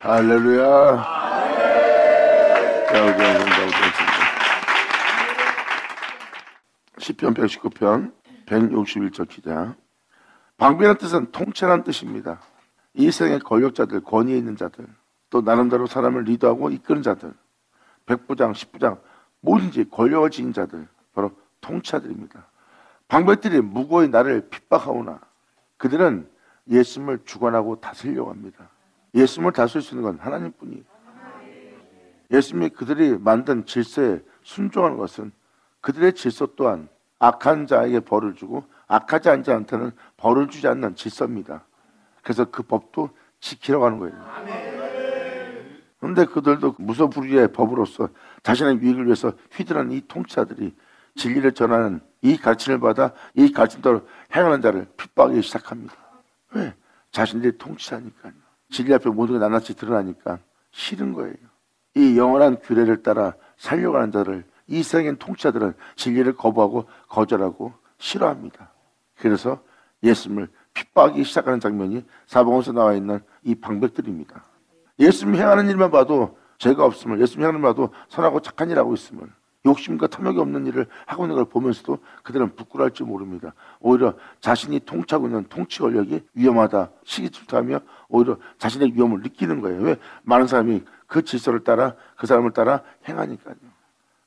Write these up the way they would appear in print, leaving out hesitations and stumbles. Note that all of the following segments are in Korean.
할렐루야. 시편 119편 161절 기자. 방비라는 뜻은 통치라는 뜻입니다. 이 세상의 권력자들, 권위에 있는 자들, 또 나름대로 사람을 리더하고 이끄는 자들, 백부장, 십부장, 뭐든지 권력을 지닌 자들, 바로 통치자들입니다. 방백들이 무고히 나를 핍박하오나 그들은 예수님을 주관하고 다스리려고 합니다. 예수님을 다스릴 수 있는 건 하나님뿐이에요. 예수님이 그들이 만든 질서에 순종하는 것은 그들의 질서 또한 악한 자에게 벌을 주고 악하지 않은 자한테는 벌을 주지 않는 질서입니다. 그래서 그 법도 지키려고 하는 거예요. 그런데 그들도 무소불위의 법으로서 자신의 유익을 위해서 휘두르는 이 통치자들이 진리를 전하는 이 가르침을 받아 이 가르침대로 행하는 자를 핍박하기 시작합니다. 왜? 자신들이 통치자니까요. 진리 앞에 모든 게 낱낱이 드러나니까 싫은 거예요. 이 영원한 규례를 따라 살려고 하는 자를 이 세상의 통치자들은 진리를 거부하고 거절하고 싫어합니다. 그래서 예수님을 핍박하기 시작하는 장면이 사복음서에 나와 있는 이 방백들입니다. 예수님이 행하는 일만 봐도 죄가 없음을, 예수님이 행하는 일만 봐도 선하고 착한 일 하고 있음을, 욕심과 탐욕이 없는 일을 하고 있는 걸 보면서도 그들은 부끄러워할 줄 모릅니다. 오히려 자신이 통치하고 있는 통치 권력이 위험하다, 시기질투하며 오히려 자신의 위험을 느끼는 거예요. 왜? 많은 사람이 그 질서를 따라 그 사람을 따라 행하니까요.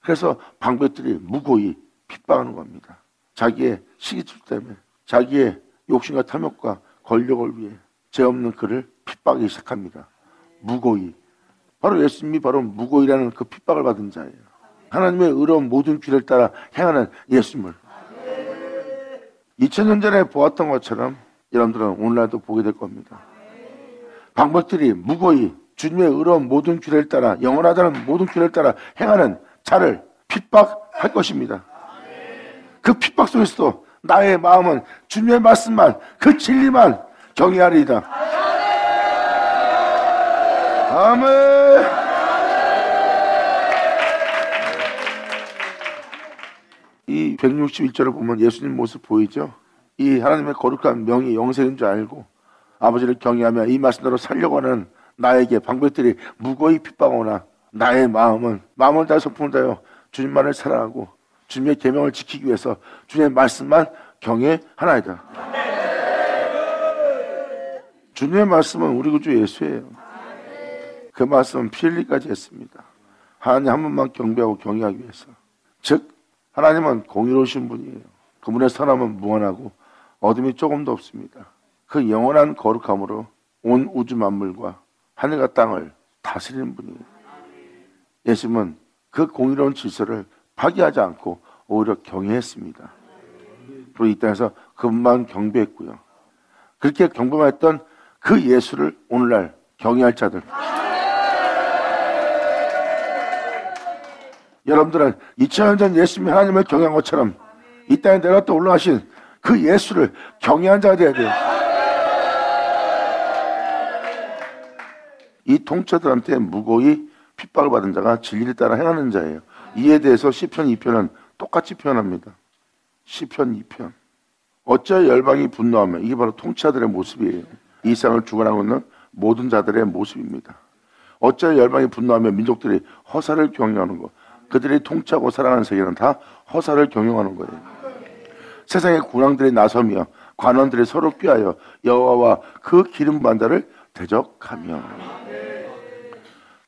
그래서 방백들이 무고히 핍박하는 겁니다. 자기의 시기질투 때문에, 자기의 욕심과 탐욕과 권력을 위해 죄 없는 그를 핍박하기 시작합니다. 무고히. 바로 예수님이 바로 무고히라는 그 핍박을 받은 자예요. 하나님의 의로운 모든 길을 따라 행하는 예수님을 2000년 전에 보았던 것처럼 여러분들은 오늘날도 보게 될 겁니다. 방백들이 무고히 주님의 의로운 모든 길을 따라, 영원하다는 모든 길을 따라 행하는 자를 핍박할 것입니다. 그 핍박 속에서도 나의 마음은 주님의 말씀만, 그 진리만 경외하리이다. 아멘. 이 161절을 보면 예수님 모습 보이죠? 이 하나님의 거룩한 명이 영생인 줄 알고 아버지를 경외하며 이 말씀대로 살려고 하는 나에게 방백들이 무고히 핍박하오나 나의 마음을 다해 소풍을 다하여 주님만을 사랑하고 주님의 계명을 지키기 위해서 주님의 말씀만 경외하나이다. 주님의 말씀은 우리 구주 예수예요. 그 말씀은 피 흘리기까지 했습니다. 하나님 한 분만 경배하고 경외하기 위해서. 즉 하나님은 공의로우신 분이에요. 그분의 선함은 무한하고 어둠이 조금도 없습니다. 그 영원한 거룩함으로 온 우주 만물과 하늘과 땅을 다스리는 분이에요. 예수님은 그 공의로운 질서를 파기하지 않고 오히려 경외했습니다. 그리고 이 땅에서 그분만 경배했고요. 그렇게 경배했던 그 예수를 오늘날 경외할 자들, 여러분들은 2000년 전 예수님이 하나님을 경외한 것처럼 이 땅에 내려갔다 올라가신 그 예수를 경외한 자가 되어야 돼요. 이 통치자들한테 무고히 핍박을 받은 자가 진리를 따라 행하는 자예요. 이에 대해서 시편 2편은 똑같이 표현합니다. 시편 2편. 어찌하여 열방이 분노하며, 이게 바로 통치자들의 모습이에요. 이 세상을 주관하고 있는 모든 자들의 모습입니다. 어찌하여 열방이 분노하며 민족들이 허사를 경영하는 것. 그들이 통치하고 살아가는 세계는 다 허사를 경영하는 거예요. 세상의 군왕들이 나서며 관원들이 서로 꾀하여 여호와와 그 기름 부은 자를 대적하며,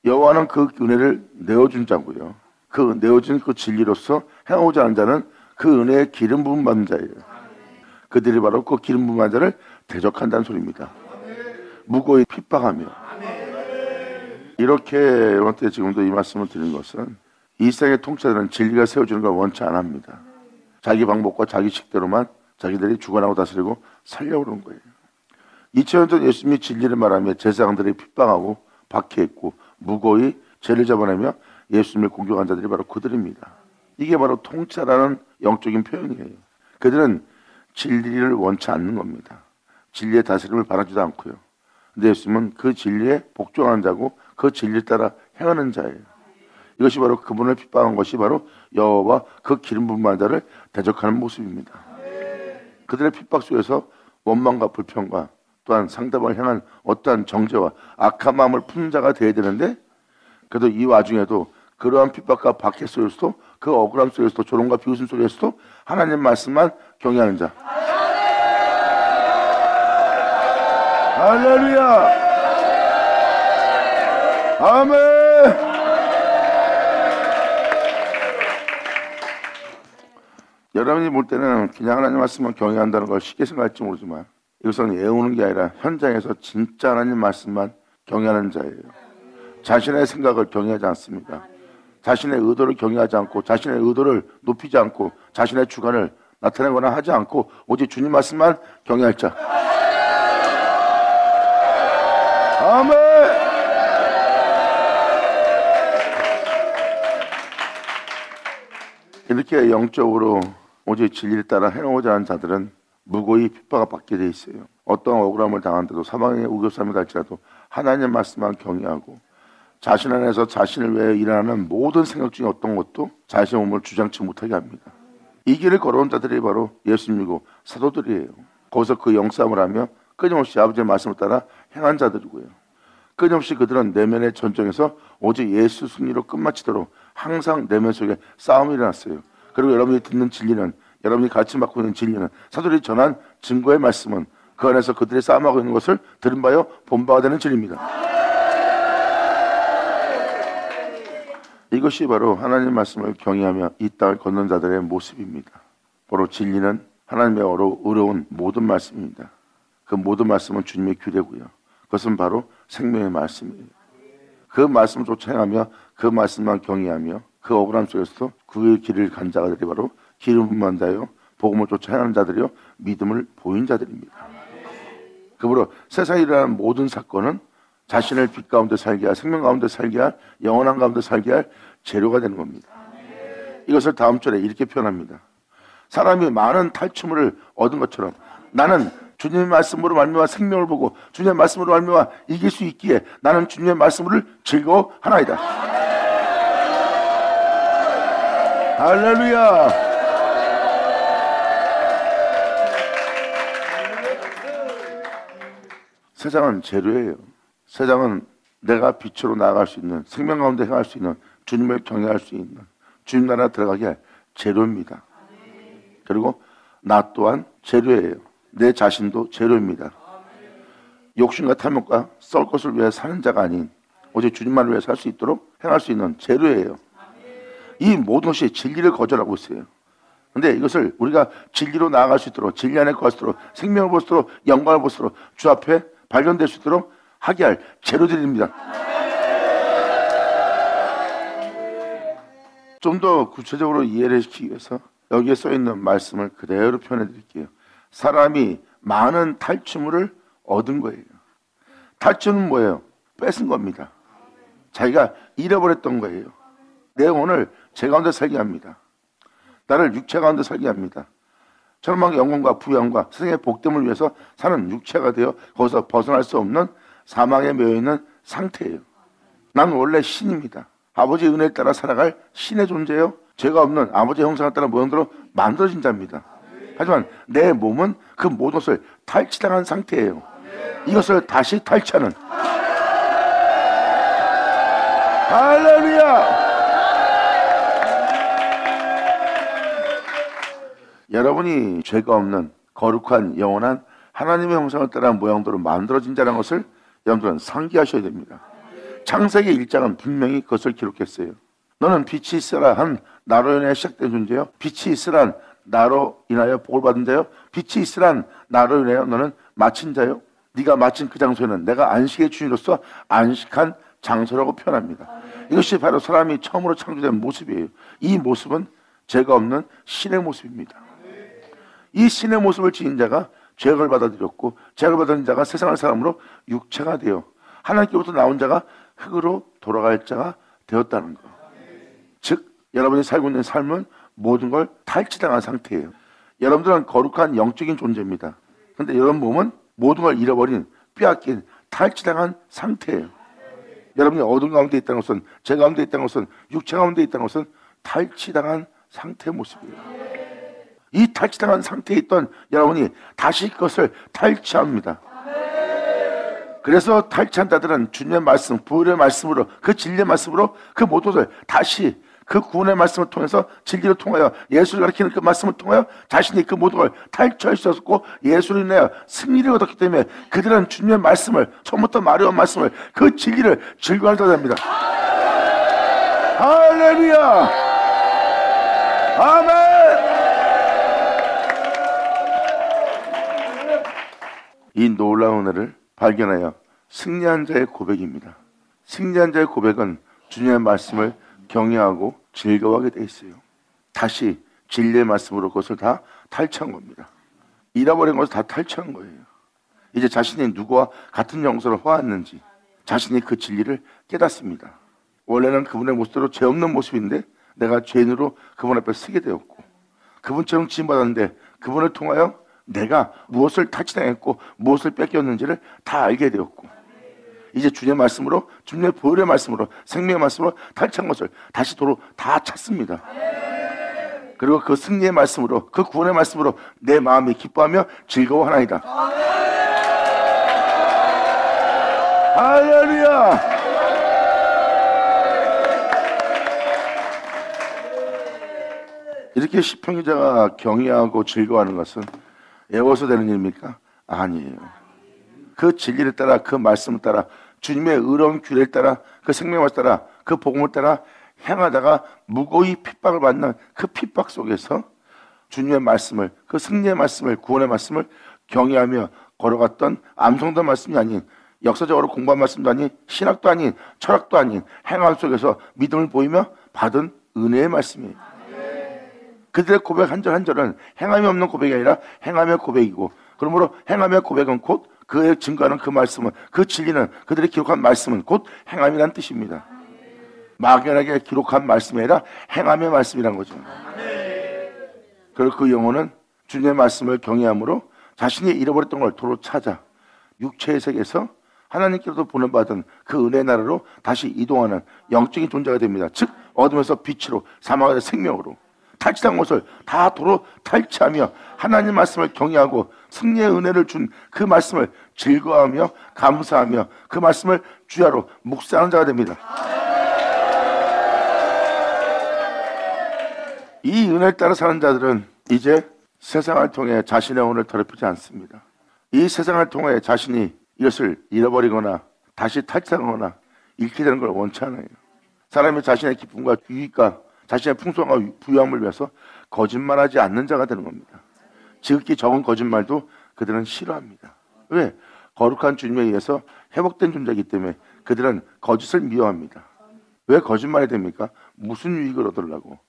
여호와는 그 은혜를 내어준 자고요. 그 내어준 그 진리로서 행하고자 하는 자는 그 은혜의 기름 부음 받는 자예요. 그들이 바로 그 기름 부음 자를 대적한다는 소리입니다. 무고히 핍박하며. 이렇게 여러분한테 지금도 이 말씀을 드린 것은 이 세상의 통치자들은 진리가 세워주는 걸 원치 안 합니다. 자기 방법과 자기 식대로만 자기들이 주관하고 다스리고 살려고 그러는 거예요. 2000년 전 예수님이 진리를 말하며 제사장들이 핍박하고 박해했고 무고히 죄를 잡아내며 예수님을 공격한 자들이 바로 그들입니다. 이게 바로 통치자라는 영적인 표현이에요. 그들은 진리를 원치 않는 겁니다. 진리의 다스림을 바라지도 않고요. 근데 예수님은 그 진리에 복종하는 자고 그 진리를 따라 행하는 자예요. 이것이 바로 그분을 핍박한 것이 바로 여호와 그 기름 부은 자를 대적하는 모습입니다. 그들의 핍박 속에서 원망과 불평과 또한 상대방을 향한 어떠한 정죄와 악한 마음을 푸는 자가 되어야 되는데, 그래도 이 와중에도 그러한 핍박과 박해 속에서도 그 억울함 속에서도 조롱과 비웃음 속에서도 하나님 말씀만 경외하는 자. 할렐루야. 아멘. 여러분이 볼 때는 그냥 하나님 말씀만 경외한다는 걸 쉽게 생각할지 모르지만 이것은 애우는 게 아니라 현장에서 진짜 하나님 말씀만 경외하는 자예요. 자신의 생각을 경외하지 않습니다. 자신의 의도를 경외하지 않고 자신의 의도를 높이지 않고 자신의 주관을 나타내거나 하지 않고 오직 주님 말씀만 경외할 자. 아멘. 이렇게 영적으로 오직 진리를 따라 행하고자 하는 자들은 무고히 핍박을 받게 돼 있어요. 어떤 억울함을 당한데도 사방에 우겨쌈이 갈지라도 하나님 말씀만 경외하고 자신 안에서 자신을 위해 일어나는 모든 생각 중에 어떤 것도 자신의 몸을 주장치 못하게 합니다. 이 길을 걸어온 자들이 바로 예수님 믿고 사도들이에요. 거기서 그 영싸움을 하며 끊임없이 아버지의 말씀을 따라 행한 자들이고요. 끊임없이 그들은 내면의 전쟁에서 오직 예수 승리로 끝마치도록 항상 내면 속에 싸움이 일어났어요. 그리고 여러분이 듣는 진리는, 여러분이 가르침받고 있는 진리는, 사도들이 전한 증거의 말씀은 그 안에서 그들이 싸움하고 있는 것을 들은 바요 본바가 되는 진리입니다. 이것이 바로 하나님 말씀을 경외하며 이 땅을 걷는 자들의 모습입니다. 바로 진리는 하나님의 어려운 모든 말씀입니다. 그 모든 말씀은 주님의 규례고요. 그것은 바로 생명의 말씀이에요. 그 말씀을 쫓아 행하며 그 말씀만 경외하며 그 억울함 속에서도 그 길을 간 자들이 바로 기름 부음한 자요 복음을 쫓아 행하는 자들이요 믿음을 보인 자들입니다. 그러므로 세상에 일어나는 모든 사건은 자신을 빛 가운데 살게 할, 생명 가운데 살게 할, 영원한 가운데 살게 할 재료가 되는 겁니다. 이것을 다음 절에 이렇게 표현합니다. 사람이 많은 탈취물을 얻은 것처럼 나는 주님의 말씀으로 말미암아 생명을 보고 주님의 말씀으로 말미암아 이길 수 있기에 나는 주님의 말씀을 즐거워하나이다. 할렐루야. 세상은 재료예요. 세상은 내가 빛으로 나아갈 수 있는, 생명 가운데 행할 수 있는, 주님을 경외할 수 있는, 주님 나라 들어가게 할 재료입니다. 그리고 나 또한 재료예요. 내 자신도 재료입니다. 욕심과 탐욕과 썩을 것을 위해 사는 자가 아닌 오직 주님만을 위해 살 수 있도록 행할 수 있는 재료예요. 이 모든 것이 진리를 거절하고 있어요. 그런데 이것을 우리가 진리로 나아갈 수 있도록, 진리 안에 거할 수 있도록, 생명을 볼 수 있도록, 영광을 볼 수 있도록 주 앞에 발견될 수 있도록 하게 할 재료들입니다. 좀 더 구체적으로 이해를 시키기 위해서 여기에 써있는 말씀을 그대로 표현해 드릴게요. 사람이 많은 탈취물을 얻은 거예요. 탈취는 뭐예요? 뺏은 겁니다. 자기가 잃어버렸던 거예요. 내 영혼을 제 가운데 살게 합니다. 나를 육체 가운데 살게 합니다. 천만의 영광과 부양과 세상의 복됨을 위해서 사는 육체가 되어 거기서 벗어날 수 없는 사망에 매여있는 상태예요. 난 원래 신입니다. 아버지의 은혜에 따라 살아갈 신의 존재요. 죄가 없는 아버지의 형상을 따라 모형대로 만들어진 자입니다. 하지만 내 몸은 그 모든 것을 탈취당한 상태예요. 이것을 다시 탈취하는 할렐루야. 여러분이 죄가 없는 거룩한 영원한 하나님의 형상을 따라 모양대로 만들어진 자라는 것을 여러분들은 상기하셔야 됩니다. 창세기 1장은 분명히 그것을 기록했어요. 너는 빛이 있으라 한 나로 인해 시작된 존재요. 빛이 있으란 나로 인하여 복을 받은 자요. 빛이 있으란 나로 인하여 너는 마친 자요. 네가 마친 그 장소에는 내가 안식의 주인으로서 안식한 장소라고 표현합니다. 이것이 바로 사람이 처음으로 창조된 모습이에요. 이 모습은 죄가 없는 신의 모습입니다. 이 신의 모습을 지닌 자가 죄악을 받아들였고 죄악을 받은 자가 세상을 사람으로 육체가 되어 하나님께로부터 나온 자가 흙으로 돌아갈 자가 되었다는 것. 즉 여러분이 살고 있는 삶은 모든 걸 탈취당한 상태예요. 여러분들은 거룩한 영적인 존재입니다. 그런데 여러분 몸은 모든 걸 잃어버린 빼앗긴 탈취당한 상태예요. 여러분이 어둠 가운데 있다는 것은, 죄 가운데 있다는 것은, 육체 가운데 있다는 것은 탈취당한 상태의 모습이에요. 이 탈취당한 상태에 있던 여러분이 다시 그것을 탈취합니다. 그래서 탈취한 자들은 주님의 말씀, 부활의 말씀으로, 그 진리의 말씀으로 그 모든 것을 다시 그 구원의 말씀을 통해서, 진리를 통하여, 예수를 가리키는 그 말씀을 통하여 자신이 그 모든 걸 탈취할 수 있었고, 예수를 인하여 승리를 얻었기 때문에 그들은 주님의 말씀을, 처음부터 말해온 말씀을, 그 진리를 즐거워할 자입니다. 할렐루야! 아멘! 이 놀라운 은혜를 발견하여 승리한 자의 고백입니다. 승리한 자의 고백은 주님의 말씀을 경외하고 즐거워하게 돼 있어요. 다시 진리의 말씀으로 그것을 다 탈취한 겁니다. 잃어버린 것을 다 탈취한 거예요. 이제 자신이 누구와 같은 영성을 화했는지 자신이 그 진리를 깨닫습니다. 원래는 그분의 모습대로 죄 없는 모습인데 내가 죄인으로 그분 앞에 서게 되었고, 그분처럼 지음받았는데 그분을 통하여 내가 무엇을 탈취당했고 무엇을 뺏겼는지를 다 알게 되었고, 이제 주님의 말씀으로, 주님의 보혈의 말씀으로, 생명의 말씀으로 탈취한 것을 다시 도로 다 찾습니다. 그리고 그 승리의 말씀으로, 그 구원의 말씀으로 내 마음이 기뻐하며 즐거워하나이다. 할렐루야! 이렇게 시편 기자가 경외하고 즐거워하는 것은 애워서 되는 일입니까? 아니에요. 그 진리를 따라, 그 말씀을 따라, 주님의 의로운 규례를 따라, 그 생명을 따라, 그 복음을 따라 행하다가 무고히 핍박을 받는 그 핍박 속에서 주님의 말씀을, 그 승리의 말씀을, 구원의 말씀을 경외하며 걸어갔던 암송된 말씀이 아닌, 역사적으로 공부한 말씀도 아닌, 신학도 아닌, 철학도 아닌 행함 속에서 믿음을 보이며 받은 은혜의 말씀이에요. 그들의 고백 한 절 한 절은 행함이 없는 고백이 아니라 행함의 고백이고, 그러므로 행함의 고백은 곧 그의 증거하는 그 말씀은, 그 진리는, 그들이 기록한 말씀은 곧 행함이라는 뜻입니다. 막연하게 기록한 말씀이 아니라 행함의 말씀이란 거죠. 그리고 그 영혼은 주님의 말씀을 경외함으로 자신이 잃어버렸던 걸 도로 찾아 육체의 세계에서 하나님께로도 보내받은 그 은혜의 나라로 다시 이동하는 영적인 존재가 됩니다. 즉 어둠에서 빛으로, 사망에서 생명으로, 탈취한 것을 다 도로 탈취하며 하나님 말씀을 경외하고 승리의 은혜를 준 그 말씀을 즐거워하며 감사하며 그 말씀을 주야로 묵상하는 자가 됩니다. 이 은혜를 따라 사는 자들은 이제 세상을 통해 자신의 영혼을 더럽히지 않습니다. 이 세상을 통해 자신이 이것을 잃어버리거나 다시 탈취하거나 잃게 되는 걸 원치 않아요. 사람이 자신의 기쁨과 유익과 자신의 풍성과 부유함을 위해서 거짓말하지 않는 자가 되는 겁니다. 지극히 적은 거짓말도 그들은 싫어합니다. 왜? 거룩한 주님에 의해서 회복된 존재이기 때문에 그들은 거짓을 미워합니다. 왜 거짓말이 됩니까? 무슨 유익을 얻으려고,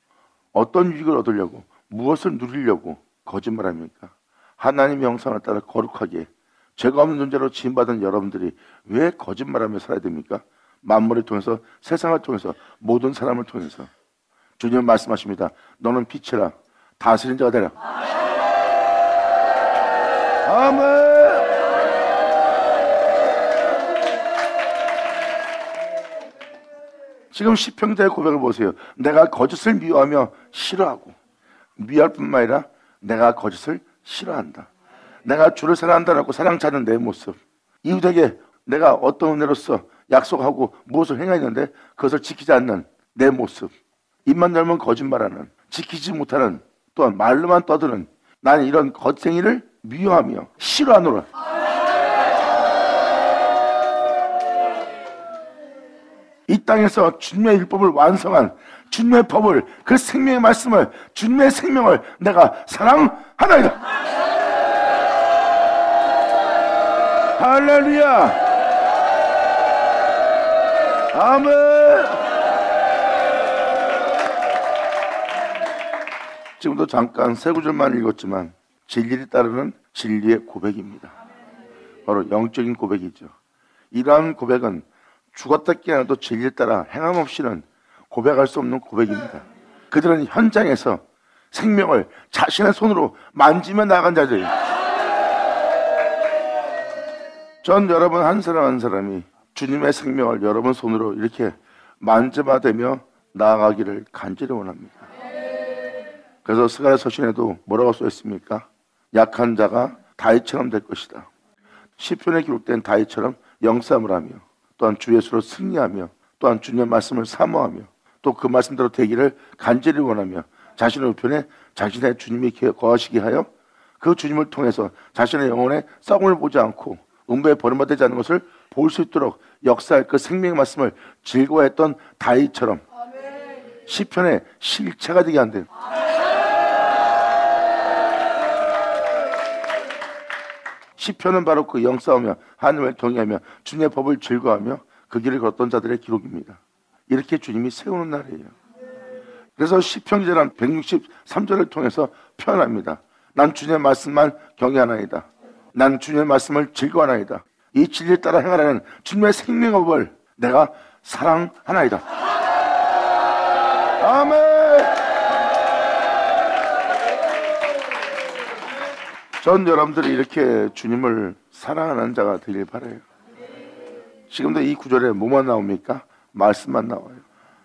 어떤 유익을 얻으려고, 무엇을 누리려고 거짓말합니까? 하나님의 형상을 따라 거룩하게 죄가 없는 존재로 지음받은 여러분들이 왜 거짓말하며 살아야 됩니까? 만물을 통해서, 세상을 통해서, 모든 사람을 통해서 주님은 말씀하십니다. 너는 빛이라, 다스린 자가 되라. 아멘. 지금 시편자의 고백을 보세요. 내가 거짓을 미워하며 싫어하고, 미워할 뿐만 아니라 내가 거짓을 싫어한다. 내가 주를 사랑한다라고 사랑 찾는 내 모습, 이웃에게 내가 어떤 은혜로서 약속하고 무엇을 행했는데 그것을 지키지 않는 내 모습, 입만 열면 거짓말하는, 지키지 못하는, 또한 말로만 떠드는 나는 이런 거짓행위를 미워하며 싫어하노라. 이 땅에서 주님의 율법을 완성한 주님의 법을, 그 생명의 말씀을, 주님의 생명을 내가 사랑하나이다. 할렐루야. 아멘. 지금도 잠깐 세 구절만 읽었지만 진리를 따르는 진리의 고백입니다. 바로 영적인 고백이죠. 이러한 고백은 죽었다 깨어나도 진리를 따라 행함 없이는 고백할 수 없는 고백입니다. 그들은 현장에서 생명을 자신의 손으로 만지며 나간 자들이에요. 전 여러분 한 사람 한 사람이 주님의 생명을 여러분 손으로 이렇게 만져봐대며 나아가기를 간절히 원합니다. 그래서 스가랴 서신에도 뭐라고 써있습니까? 약한 자가 다윗처럼 될 것이다. 시편에 기록된 다윗처럼 영싸움을 하며 또한 주 예수로 승리하며 또한 주님의 말씀을 사모하며 또 그 말씀대로 되기를 간절히 원하며 자신의 우편에 자신의 주님이 거하시게 하여 그 주님을 통해서 자신의 영혼의 썩음을 보지 않고 음부에 버림받지 않는 것을 볼 수 있도록 역사할 그 생명의 말씀을 즐거워했던 다윗처럼 시편의 실체가 되게 한대. 시편은 바로 그 영싸우며 하나님을 경외하며 주님의 법을 즐거워하며 그 길을 걷던 자들의 기록입니다. 이렇게 주님이 세우는 날이에요. 그래서 시편 기자는 163절을 통해서 표현합니다. 난 주님의 말씀만 경외하나이다. 난 주님의 말씀을 즐거워하나이다. 이 진리에 따라 행하라는 주님의 생명의 법을 내가 사랑하나이다. 아멘. 전 여러분들이 이렇게 주님을 사랑하는 자가 되길 바라요. 지금도 이 구절에 뭐만 나옵니까? 말씀만 나와요.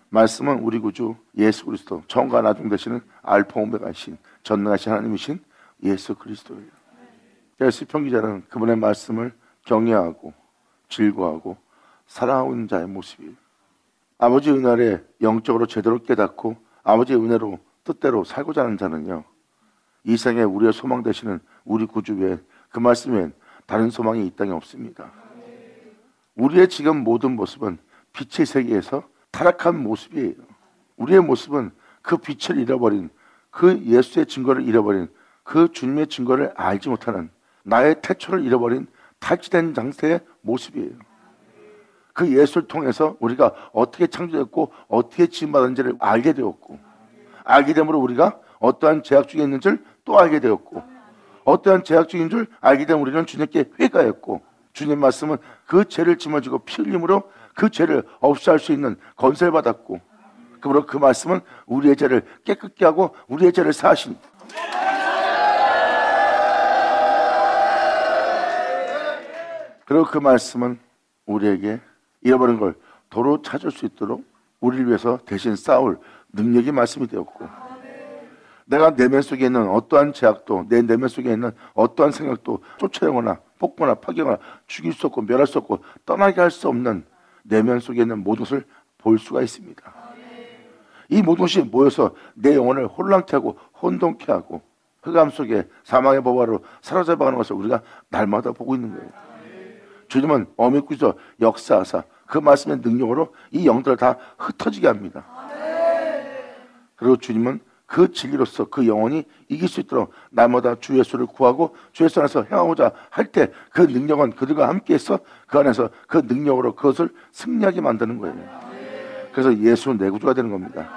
말씀은 우리 구주 예수 그리스도, 처음과 나중 되시는 알파 오메가이신 전능하신 하나님이신 예수 그리스도예요. 그래서 시편 기자는 그분의 말씀을 경외하고 즐거워하고 사랑하고 있는 자의 모습이에요. 아버지 은혜 아래 영적으로 제대로 깨닫고 아버지의 은혜로 뜻대로 살고자 하는 자는요, 이 생에 우리의 소망 되시는 우리 구주 외에 그 말씀 외엔 다른 소망이 이 땅에 없습니다. 우리의 지금 모든 모습은 빛의 세계에서 타락한 모습이에요. 우리의 모습은 그 빛을 잃어버린, 그 예수의 증거를 잃어버린, 그 주님의 증거를 알지 못하는 나의 태초를 잃어버린 탈취된 장세의 모습이에요. 그 예수를 통해서 우리가 어떻게 창조됐고 어떻게 지음받았는지를 알게 되었고, 알게 됨으로 우리가 어떠한 죄악 중에 있는 줄 또 알게 되었고, 어떠한 죄악 중인 줄 알게 된 우리는 주님께 회개했고, 주님 말씀은 그 죄를 짊어지고 피 흘림으로 그 죄를 없이 할 수 있는 권세를 받았고, 그러므로 그 말씀은 우리의 죄를 깨끗게 하고 우리의 죄를 사하신, 그리고 그 말씀은 우리에게 잃어버린 걸 도로 찾을 수 있도록 우리를 위해서 대신 싸울 능력의 말씀이 되었고, 내가 내면 속에 있는 어떠한 죄악도, 내 내면 속에 있는 어떠한 생각도 쫓아내거나 뽑거나 파괴하거나 죽일 수 없고 멸할 수 없고 떠나게 할 수 없는 내면 속에 있는 모든 것을 볼 수가 있습니다. 이 모든 것이 모여서 내 영혼을 혼란케 하고 혼돈케 하고 흑암 속에 사망의 법화로 사로잡아가는 것을 우리가 날마다 보고 있는 거예요. 주님은 어미꾸서 역사하사 그 말씀의 능력으로 이 영들을 다 흩어지게 합니다. 그리고 주님은 그 진리로서 그 영혼이 이길 수 있도록 날마다 주 예수를 구하고 주 예수 안에서 행하고자 할 때 그 능력은 그들과 함께해서 그 안에서 그 능력으로 그것을 승리하게 만드는 거예요. 그래서 예수는 내 구주가 되는 겁니다.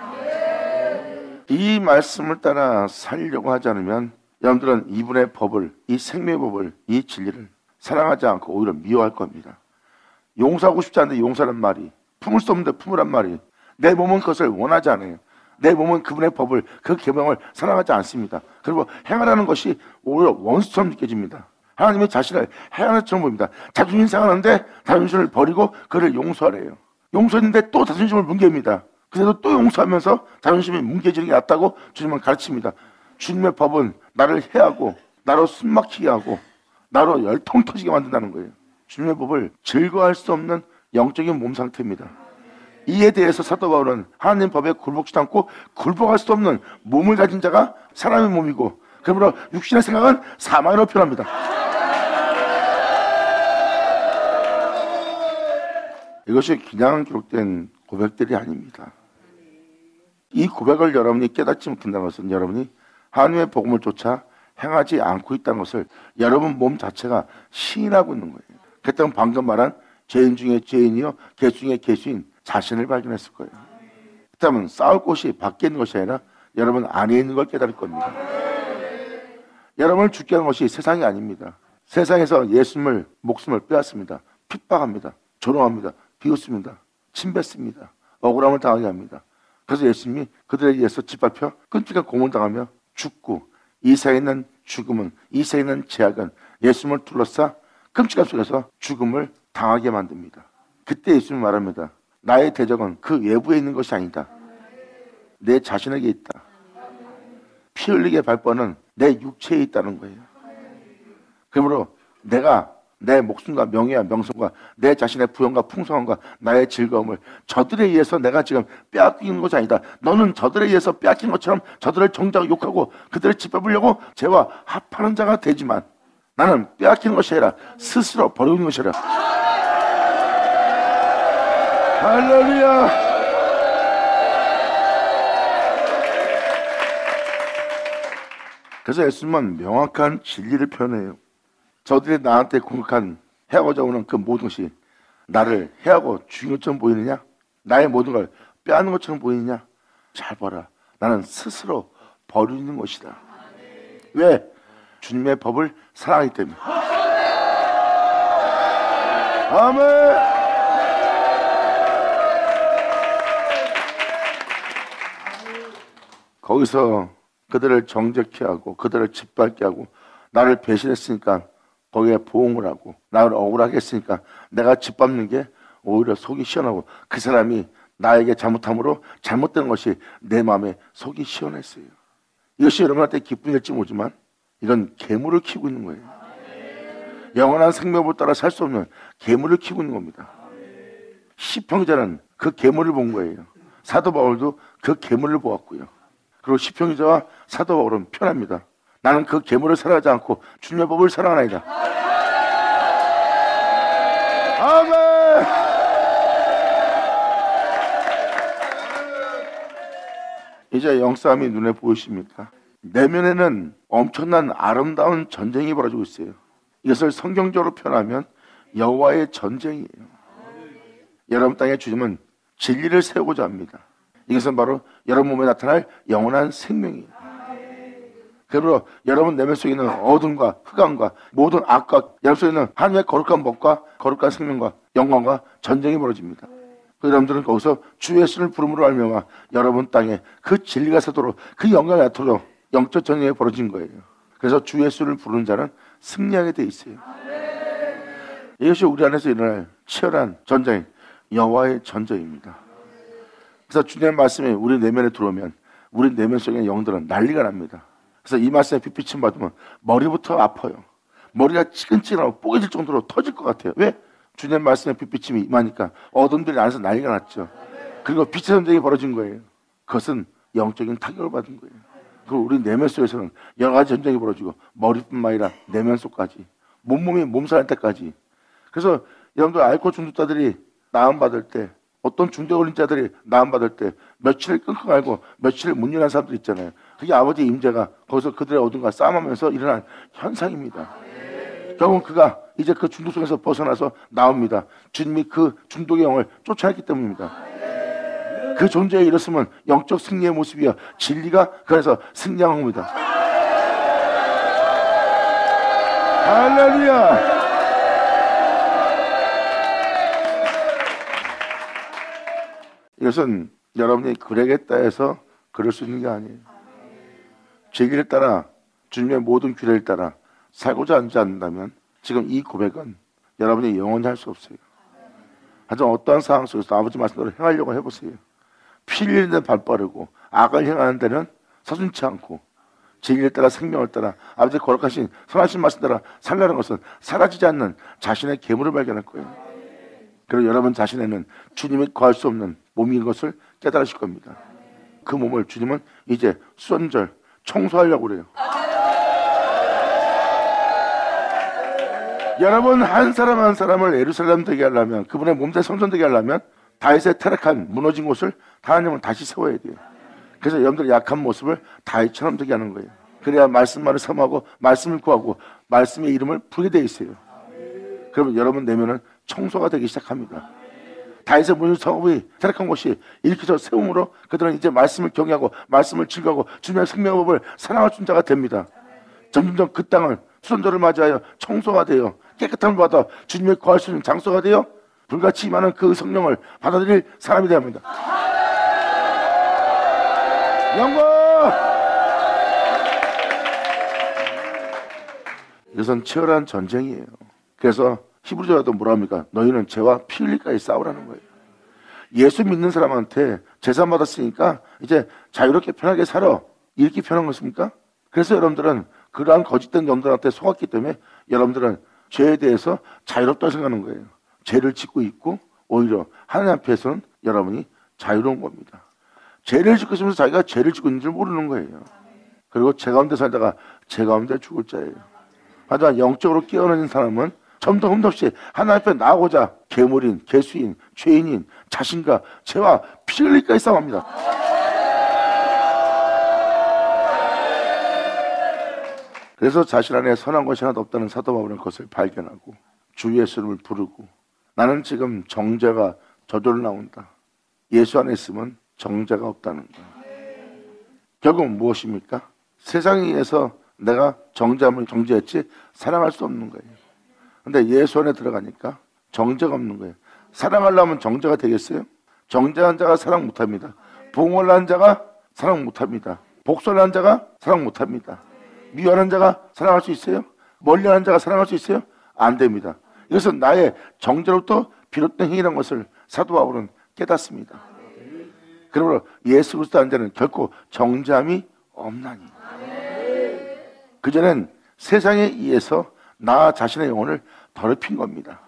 이 말씀을 따라 살려고 하지 않으면 여러분들은 이분의 법을, 이 생명의 법을, 이 진리를 사랑하지 않고 오히려 미워할 겁니다. 용서하고 싶지 않은데 용서라는 말이, 품을 수 없는데 품으란 말이, 내 몸은 그것을 원하지 않아요. 내 몸은 그분의 법을, 그 계명을 사랑하지 않습니다. 그리고 행하라는 것이 오히려 원수처럼 느껴집니다. 하나님이 자신을 행하는 것처럼 보입니다. 자존심 상하는데 자존심을 버리고 그를 용서하래요. 용서했는데 또 자존심을 뭉개입니다. 그래도 또 용서하면서 자존심이 뭉개지는 게 낫다고 주님은 가르칩니다. 주님의 법은 나를 해하고 나로 숨막히게 하고 나로 열통 터지게 만든다는 거예요. 주님의 법을 즐거워할 수 없는 영적인 몸 상태입니다. 이에 대해서 사도 바울은 하나님 법에 굴복치 않고 굴복할 수 없는 몸을 가진 자가 사람의 몸이고, 그러므로 육신의 생각은 사망으로 표현합니다. 이것이 그냥 기록된 고백들이 아닙니다. 이 고백을 여러분이 깨닫지 못한다는 것은 여러분이 하나님의 복음을 쫓아 행하지 않고 있다는 것을 여러분 몸 자체가 시인하고 있는 거예요. 그때는 방금 말한 죄인 중에 죄인이요 개수 중에 개수인 자신을 발견했을 거예요. 그렇다면 싸울 곳이 밖에 있는 것이 아니라 여러분 안에 있는 걸 깨달을 겁니다. 여러분을 죽게 하는 것이 세상이 아닙니다. 세상에서 예수님을 목숨을 빼앗습니다. 핍박합니다. 조롱합니다. 비웃습니다. 침뱉습니다. 억울함을 당하게 합니다. 그래서 예수님이 그들에 의해서 짓밟혀 끔찍한 고문당하며 죽고, 이 세상에 있는 죽음은, 이 세상에 있는 죄악은 예수님을 둘러싸 끔찍한 속에서 죽음을 당하게 만듭니다. 그때 예수님이 말합니다. 나의 대적은 그 외부에 있는 것이 아니다. 내 자신에게 있다. 피 흘리게 발버는 내 육체에 있다는 거예요. 그러므로 내가 내 목숨과 명예와 명성과 내 자신의 부영과 풍성함과 나의 즐거움을 저들에 의해서 내가 지금 빼앗기는 것이 아니다. 너는 저들에 의해서 빼앗긴 것처럼 저들을 정죄하고 욕하고 그들을 짓밟으려고 죄와 합하는 자가 되지만 나는 빼앗기는 것이 아니라 스스로 버리는 것이라. 할렐루야. 그래서 예수님은 명확한 진리를 표현해요. 저들이 나한테 공격한 해하고자 오는 그 모든 것이 나를 해하고 죽인 것처럼 보이느냐? 나의 모든 걸 빼앗는 것처럼 보이느냐? 잘 봐라. 나는 스스로 버리는 것이다. 왜? 주님의 법을 사랑하기 때문에. 아멘. 거기서 그들을 정죄케 하고 그들을 짓밟게 하고 나를 배신했으니까 거기에 보응을 하고 나를 억울하게 했으니까 내가 짓밟는 게 오히려 속이 시원하고 그 사람이 나에게 잘못함으로 잘못된 것이 내 마음에 속이 시원했어요. 이것이 여러분한테 기쁨일지 모르지만 이건 괴물을 키우고 있는 거예요. 영원한 생명을 따라 살 수 없는 괴물을 키우고 있는 겁니다. 시편기자는 그 괴물을 본 거예요. 사도 바울도 그 괴물을 보았고요. 그리고 시편기자와 사도 바울은 편합니다. 나는 그 괴물을 사랑하지 않고 주님의 법을 사랑하나이다. 아멘. 이제 영싸움이 눈에 보이십니까? 내면에는 엄청난 아름다운 전쟁이 벌어지고 있어요. 이것을 성경적으로 표현하면 여호와의 전쟁이에요. 여러분 땅에 주님은 진리를 세우고자 합니다. 이것은 바로 여러분 몸에 나타날 영원한 생명이에요. 그리고 여러분 내면 속에 있는 어둠과 흑암과 모든 악과 여러분 속에 있는 하나님의 거룩한 법과 거룩한 생명과 영광과 전쟁이 벌어집니다. 여러분들은 거기서 주 예수를 부름으로 알미암아 여러분 땅에 그 진리가 새도록 그 영광이 나타나도록 영적 전쟁이 벌어진 거예요. 그래서 주 예수를 부르는 자는 승리하게 돼 있어요. 이것이 우리 안에서 일어날 치열한 전쟁, 여호와의 전쟁입니다. 그래서 주님의 말씀이 우리 내면에 들어오면 우리 내면 속에 있는 영들은 난리가 납니다. 그래서 이 말씀에 빛비침 받으면 머리부터 아파요. 머리가 찌근찌근하고 뽀개질 정도로 터질 것 같아요. 왜? 주님의 말씀에 빛비침이 임하니까 어둠들이 안에서 난리가 났죠. 그리고 빛의 전쟁이 벌어진 거예요. 그것은 영적인 타격을 받은 거예요. 그리고 우리 내면 속에서는 여러 가지 전쟁이 벌어지고 머리뿐만 아니라 내면 속까지 몸몸이 몸살할 때까지. 그래서 여러분들 알코올 중독자들이 나음받을 때 어떤 중독 걸린 자들이 나음받을 때 며칠을 끙끙 앓고 며칠을 못 일어난 사람들 있잖아요. 그게 아버지의 임재가 거기서 그들의 어둠과 싸움하면서 일어난 현상입니다. 결국은 그가 이제 그 중독 속에서 벗어나서 나옵니다. 주님이 그 중독의 영을 쫓아냈기 때문입니다. 그 존재에 이르렀으면 영적 승리의 모습이야. 진리가 그래서 승리한 겁니다. 할렐루야. 이것은 여러분이 그러겠다 해서 그럴 수 있는 게 아니에요. 제 길을 따라 주님의 모든 규례를 따라 살고자 하지 않는다면 지금 이 고백은 여러분이 영원히 할 수 없어요. 하지만 어떠한 상황 속에서 아버지 말씀대로 행하려고 해보세요. 피 흘리는 데는 발 빠르고 악을 행하는 데는 서슴지 않고 제 길을 따라 생명을 따라 아버지의 거룩하신 선하신 말씀 따라 살라는 것은 사라지지 않는 자신의 계물을 발견할 거예요. 그리고 여러분 자신에는 주님이 거할 수 없는 몸인 것을 깨달으실 겁니다. 그 몸을 주님은 이제 수선절 청소하려고 그래요. 여러분 한 사람 한 사람을 예루살렘 되게 하려면 그분의 몸대 성전 되게 하려면 다윗의 타락한 무너진 곳을 하나님은 다시 세워야 돼요. 그래서 여러분들의 약한 모습을 다윗처럼 되게 하는 거예요. 그래야 말씀만을 사모하고 말씀을 구하고 말씀의 이름을 부르게 돼 있어요. 그러면 여러분 내면은 청소가 되기 시작합니다. 다윗의 무너진 성읍이 타락한 곳이 일으켜서 세움으로 그들은 이제 말씀을 경외하고 말씀을 즐거워하고 주님의 생명의 법을 사랑할 자가 됩니다. 점점 그 땅을 수선절을 맞이하여 청소가 되어 깨끗함을 받아 주님의 거할 수 있는 장소가 되어 불같이 임하는 그 성령을 받아들일 사람이 되어야 합니다. 영광! 이것은 치열한 전쟁이에요. 그래서 히브리서에도 뭐라 합니까? 너희는 죄와 피 흘리기까지 싸우라는 거예요. 예수 믿는 사람한테 제사 받았으니까 이제 자유롭게 편하게 살아. 이렇게 편한 것입니까? 그래서 여러분들은 그러한 거짓된 영들한테 속았기 때문에 여러분들은 죄에 대해서 자유롭다고 생각하는 거예요. 죄를 짓고 있고 오히려 하나님 앞에서는 여러분이 자유로운 겁니다. 죄를 짓고 있으면서 자기가 죄를 짓고 있는 줄 모르는 거예요. 그리고 죄 가운데 살다가 죄 가운데 죽을 자예요. 하지만 영적으로 깨어나는 사람은 점도 흠도 없이 하나님 앞에 나오고자 괴물인, 괴수인, 죄인인 자신과 죄와 피 흘리기까지 싸움합니다. 그래서 자신 안에 선한 것이 하나도 없다는 사도 바울은 그것을 발견하고 주 예수를 부르고 나는 지금 정죄가 저절로 나온다. 예수 안에 있으면 정죄가 없다는 거예요. 결국은 무엇입니까? 세상에 의해서 내가 정죄함을 정죄했지 사랑할 수 없는 거예요. 근데 예수 안에 들어가니까 정죄가 없는 거예요. 사랑하려면 정죄가 되겠어요? 정죄한 자가 사랑 못합니다. 봉헌을 한 자가 사랑 못합니다. 복수를 한 자가 사랑 못합니다. 미워하는 자가 사랑할 수 있어요? 멀리하는 자가 사랑할 수 있어요? 안 됩니다. 이것은 나의 정죄로부터 비롯된 행위라는 것을 사도 바울은 깨닫습니다. 그러므로 예수 그리스도 한 자는 결코 정죄함이 없나니. 그전엔 세상에 의해서 나 자신의 영혼을 더럽힌 겁니다.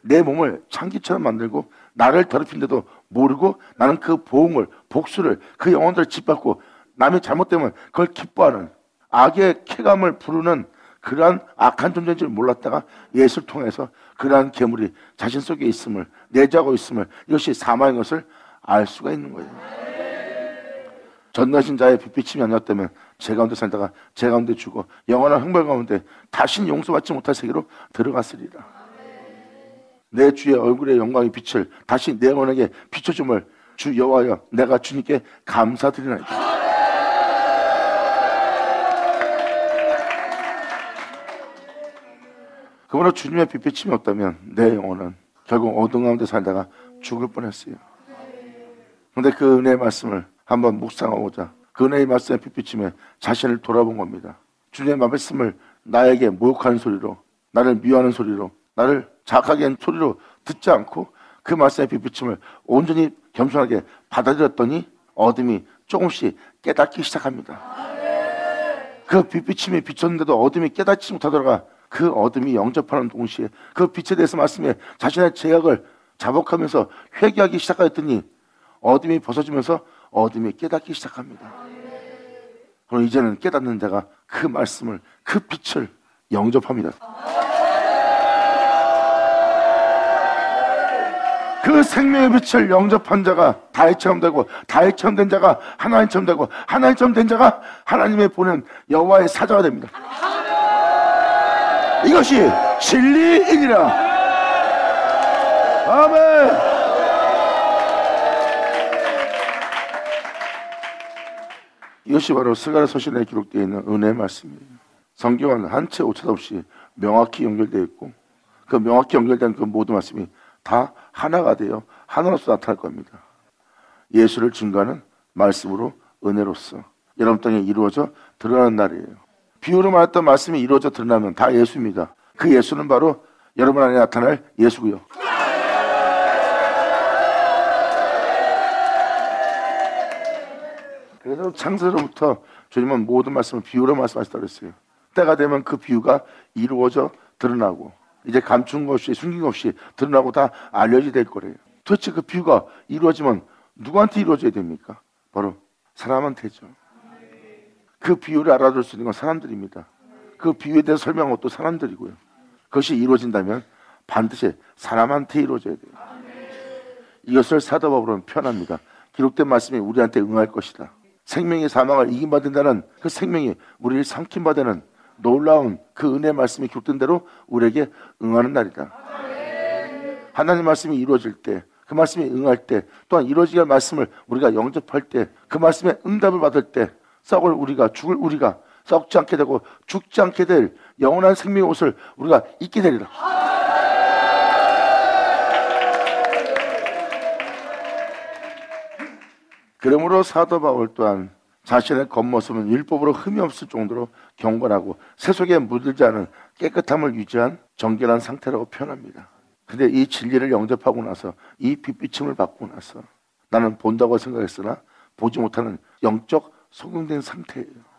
내 몸을 창기처럼 만들고 나를 더럽힌데도 모르고 나는 그 보응을, 복수를, 그 영혼들을 짓밟고 남이 잘못되면 그걸 기뻐하는 악의 쾌감을 부르는 그러한 악한 존재인 줄 몰랐다가 예수를 통해서 그러한 괴물이 자신 속에 있음을, 내재하고 있음을, 이것이 사망인 것을 알 수가 있는 거예요. 전능하신 자의 빛비침이 아니었다면 죄 가운데 살다가 죄 가운데 죽어 영원한 형벌 가운데 다시는 용서받지 못할 세계로 들어갔으리라. 내 주의 얼굴의 영광의 빛을 다시 내 영혼에게 비춰줌을 주 여호와여 내가 주님께 감사드리나이다. 그러므로 주님의 빛비침이 없다면 내 영혼은 결국 어둠 가운데 살다가 죽을 뻔했어요. 그런데 그 은혜의 말씀을 한번 묵상하고자 그 은혜의 말씀의 빛비침에 자신을 돌아본 겁니다. 주님의 말씀을 나에게 모욕하는 소리로, 나를 미워하는 소리로, 나를 자학하게 한 소리로 듣지 않고 그 말씀의 빛비침을 온전히 겸손하게 받아들였더니 어둠이 조금씩 깨닫기 시작합니다. 그 빛비침이 비쳤는데도 어둠이 깨닫지 못하더라가 그 어둠이 영접하는 동시에 그 빛에 대해서 말씀해 자신의 죄악을 자복하면서 회개하기 시작하였더니 어둠이 벗어지면서 어둠이 깨닫기 시작합니다. 그럼 이제는 깨닫는 자가 그 말씀을, 그 빛을 영접합니다. 그 생명의 빛을 영접한 자가 다윗처럼 되고 다윗처럼 된 자가 하나님처럼 되고 하나님처럼 된 자가 하나님의 보낸 여호와의 사자가 됩니다. 이것이 진리이니라. 아멘. 이것이 바로 스가랴 서신에 기록되어 있는 은혜의 말씀이에요. 성경은 한 채 오차도 없이 명확히 연결되어 있고 그 명확히 연결된 그 모든 말씀이 다 하나가 되어 하나로서 나타날 겁니다. 예수를 증거하는 말씀으로 은혜로서 여러분 땅에 이루어져 드러나는 날이에요. 비유로 말했던 말씀이 이루어져 드러나면 다 예수입니다. 그 예수는 바로 여러분 안에 나타날 예수고요. 그래서 창세로부터 주님은 모든 말씀을 비유로 말씀하셨다고 했어요. 때가 되면 그 비유가 이루어져 드러나고 이제 감춘 것이 숨긴 것이 드러나고 다 알려지게 될 거래요. 도대체 그 비유가 이루어지면 누구한테 이루어져야 됩니까? 바로 사람한테죠. 그 비유를 알아들 수 있는 건 사람들입니다. 그 비유에 대해서 설명한 것도 사람들이고요. 그것이 이루어진다면 반드시 사람한테 이루어져야 돼요. 이것을 사도 바울은 표현합니다. 기록된 말씀이 우리한테 응할 것이다. 생명이 사망을 이긴 바 된다는 그 생명이 우리를 삼킨 바 되는 놀라운 그 은혜의 말씀이 기록된 대로 우리에게 응하는 날이다. 하나님 말씀이 이루어질 때, 그 말씀이 응할 때, 또한 이루어지게 할 말씀을 우리가 영접할 때, 그 말씀의 응답을 받을 때 썩을 우리가, 죽을 우리가 썩지 않게 되고 죽지 않게 될 영원한 생명의 옷을 우리가 입게 되리라. 그러므로 사도 바울 또한 자신의 겉모습은 율법으로 흠이 없을 정도로 경건하고 세속에 물들지 않은 깨끗함을 유지한 정결한 상태라고 표현합니다. 근데 이 진리를 영접하고 나서 이 빛비침을 받고 나서 나는 본다고 생각했으나 보지 못하는 영적 소경된 상태예요.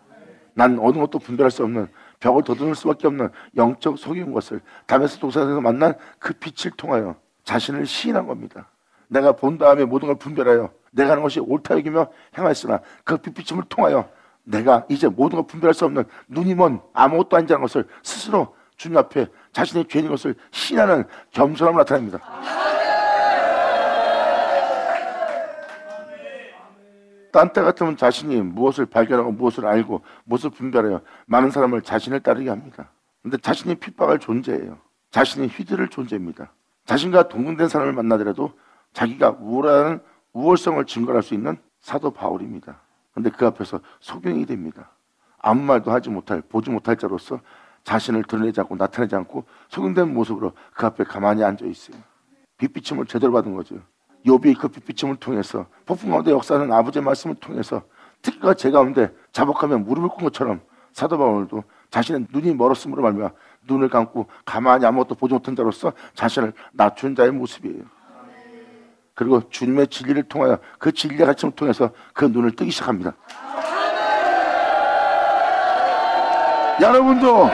난 어느 것도 분별할 수 없는 벽을 돋우는 수밖에 없는 영적 속인 것을 다메섹 도상에서 만난 그 빛을 통하여 자신을 시인한 겁니다. 내가 본 다음에 모든 걸 분별하여 내가 하는 것이 옳다 여기며 행하였으나 그 빛비침을 통하여 내가 이제 모든 걸 분별할 수 없는 눈이 먼 아무것도 아니라는 것을 스스로 주님 앞에 자신의 죄인 것을 시인하는 겸손함을 나타냅니다. 딴 때 같으면 자신이 무엇을 발견하고 무엇을 알고 무엇을 분별하여 많은 사람을 자신을 따르게 합니다. 근데 자신이 핍박할 존재예요. 자신이 휘두를 존재입니다. 자신과 동등된 사람을 만나더라도 자기가 우월한 우월성을 증거할 수 있는 사도 바울입니다. 근데 그 앞에서 소경이 됩니다. 아무 말도 하지 못할, 보지 못할 자로서 자신을 드러내지 않고 나타내지 않고 소경된 모습으로 그 앞에 가만히 앉아 있어요. 빛비침을 제대로 받은 거죠. 욥이 그 빛비침을 통해서 폭풍 가운데 역사하는 아버지의 말씀을 통해서 특히가 제 가운데 자복하며 무릎을 꿇은 것처럼 사도 바울도 자신의 눈이 멀었음으로 말미암아 눈을 감고 가만히 아무것도 보지 못한 자로서 자신을 낮춘 자의 모습이에요. 그리고 주님의 진리를 통하여 그 진리의 가르침을 통해서 그 눈을 뜨기 시작합니다. 여러분도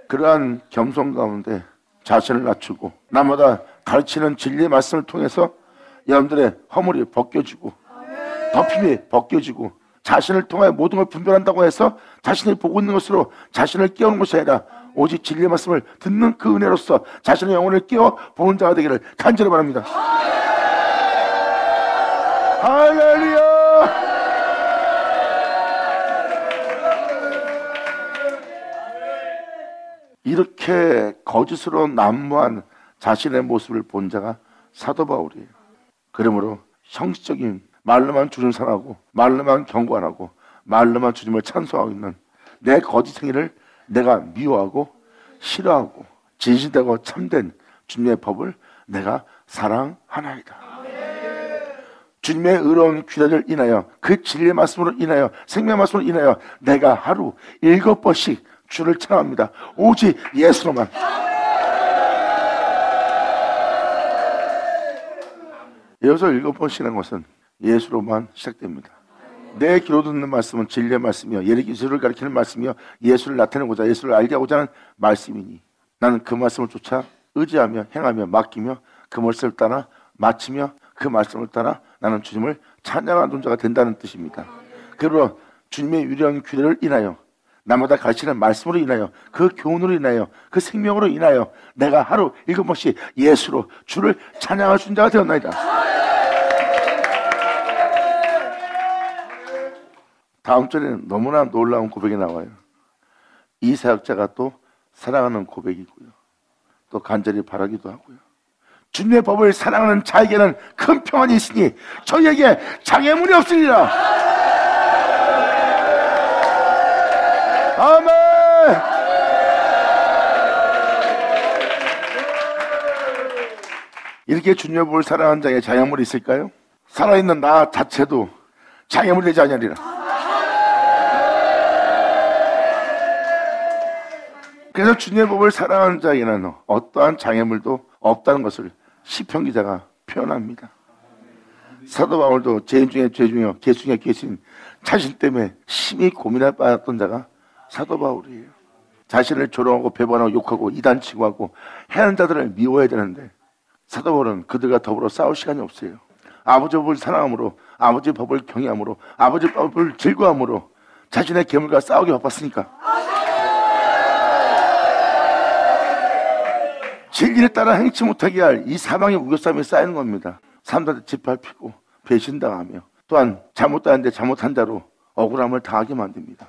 그러한 겸손 가운데 자신을 낮추고 남마다 가르치는 진리의 말씀을 통해서 여러분들의 허물이 벗겨지고 덮임이 벗겨지고 자신을 통하여 모든 걸 분별한다고 해서 자신이 보고 있는 것으로 자신을 깨우는 것이 아니라 오직 진리의 말씀을 듣는 그 은혜로서 자신의 영혼을 깨워 보는 자가 되기를 간절히 바랍니다. 할렐루야! 이렇게 거짓으로 난무한 자신의 모습을 본 자가 사도 바울이에요. 그러므로 형식적인 말로만 주님 사랑하고 말로만 경고 안 하고 말로만 주님을 찬송하고 있는 내 거짓 행위를 내가 미워하고 싫어하고 진실되고 참된 주님의 법을 내가 사랑하나이다. 주님의 의로운 규례를 인하여 그 진리의 말씀으로 인하여 생명의 말씀으로 인하여 내가 하루 7번씩 주를 찬양합니다. 오직 예수로만. 여기서 7번씩 하는 것은 예수로만 시작됩니다. 내 귀로 듣는 말씀은 진리의 말씀이요 예수를 가리키는 말씀이요 예수를 나타내고자 예수를 알게 하고자 하는 말씀이니 나는 그 말씀을 쫓아 의지하며 행하며 맡기며 그 말씀을 따라 마치며 그 말씀을 따라 나는 주님을 찬양하는 존재가 된다는 뜻입니다. 그리고 주님의 유리한 규례를 인하여 나마다 가르치는 말씀으로 인하여 그 교훈으로 인하여 그 생명으로 인하여 내가 하루 7번씩 예수로 주를 찬양할 수 있는 자가 되었나이다. 다음 절에는 너무나 놀라운 고백이 나와요. 이 사역자가 또 사랑하는 고백이고요. 또 간절히 바라기도 하고요. 주님의 법을 사랑하는 자에게는 큰 평안이 있으니 저희에게 장애물이 없으리라. 아멘. 이렇게 주님의 법을 사랑하는 자에게 장애물이 있을까요? 살아있는 나 자체도 장애물이 되지 아니하리라. 그래서 주님의 법을 사랑하는 자에게는 어떠한 장애물도 없다는 것을 시편 기자가 표현합니다. 사도 바울도 죄인 중에 죄 중에 개 중에 개신 자신 때문에 심히 고민에 빠졌던 자가 사도 바울이에요. 자신을 조롱하고 배반하고 욕하고 이단치고 하고 해하는 자들을 미워해야 되는데 사도 바울은 그들과 더불어 싸울 시간이 없어요. 아버지 법을 사랑함으로 아버지 법을 경외함으로 아버지 법을 즐거워함으로 자신의 괴물과 싸우기 바빴으니까 진리를 따라 행치 못하게 할 이 사방의 우겨싸움이 쌓이는 겁니다. 사람들한테 짓밟히고 배신당하며 또한 잘못하는데 잘못한 자로 억울함을 당하게 만듭니다.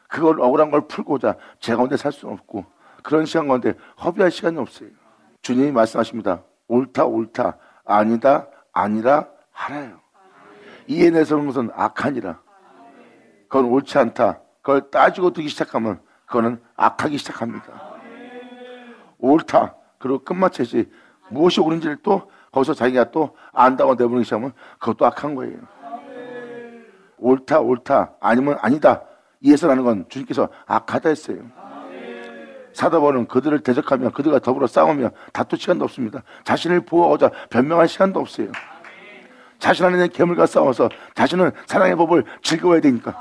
그걸 억울한 걸 풀고자 제 가운데 살 수는 없고 그런 시간 가운데 허비할 시간이 없어요. 주님이 말씀하십니다. 옳다 옳다 아니다 아니라 하라요. 이에 내서는 것은 악하니라. 그건 옳지 않다. 그걸 따지고 두기 시작하면 그거는 악하기 시작합니다. 옳다. 그리고 끝마치지 무엇이 옳은지를 또 거기서 자기가 또 안다고 내보내기 시작하면 그것도 악한 거예요. 옳다 옳다 아니면 아니다 이해서라는 건 주님께서 악하다 했어요. 사도 바울은 그들을 대적하며 그들과 더불어 싸우며 다툴 시간도 없습니다. 자신을 보호하고자 변명할 시간도 없어요. 자신 안에 있는 괴물과 싸워서 자신은 사랑의 법을 즐거워야 되니까